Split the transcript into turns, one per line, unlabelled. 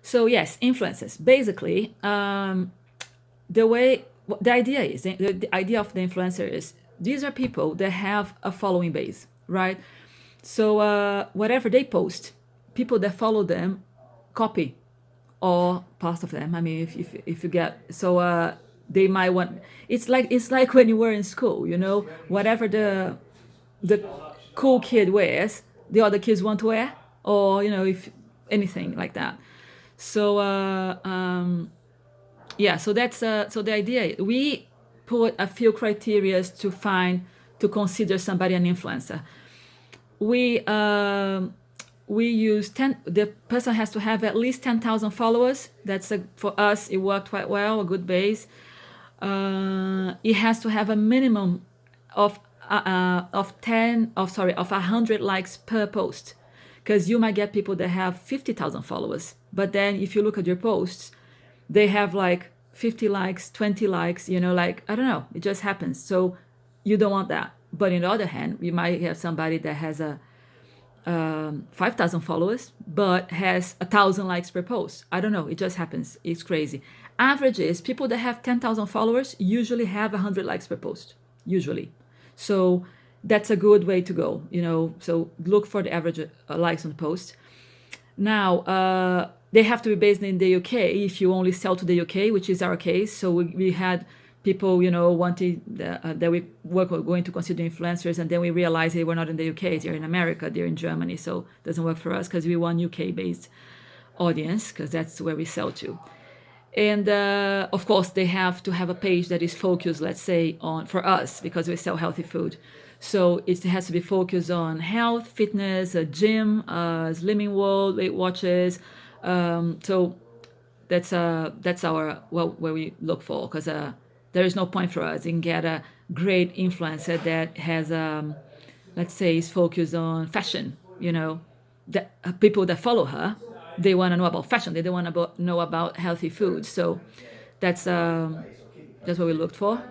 So yes, influencers. Basically, the way the idea is the idea of the influencer is these are people that have a following base, right? So whatever they post, people that follow them copy or part of them. I mean, if you get so they might want. It's like when you were in school, whatever the cool kid wears, the other kids want to wear, or if anything like that. So yeah, so that's so the idea. We put a few criterias to consider somebody an influencer. We use 10. The person has to have at least 10,000 followers. For us it worked quite well, a good base. It has to have a minimum of 100 likes per post, because you might get people that have 50,000 followers, but then if you look at your posts, they have like 50 likes, 20 likes, like, I don't know, it just happens. So you don't want that. But on the other hand, you might have somebody that has a 5,000 followers but has 1,000 likes per post. I don't know, it just happens. It's crazy. Average is people that have 10,000 followers usually have 100 likes per post, usually. So that's a good way to go, so look for the average likes on the post. Now, they have to be based in the UK if you only sell to the UK, which is our case. So we had people, wanting that we were going to consider influencers, and then we realized they were not in the UK, they're in America, they're in Germany, so it doesn't work for us because we want UK-based audience, because that's where we sell to. And of course, they have to have a page that is focused, let's say, on, for us, because we sell healthy food. So it has to be focused on health, fitness, a gym, Slimming World, Weight Watchers. So that's our where we look for, because there is no point for us in get a great influencer that has let's say is focused on fashion. The people that follow her, they want to know about fashion. They don't want to know about healthy food. So that's what we looked for.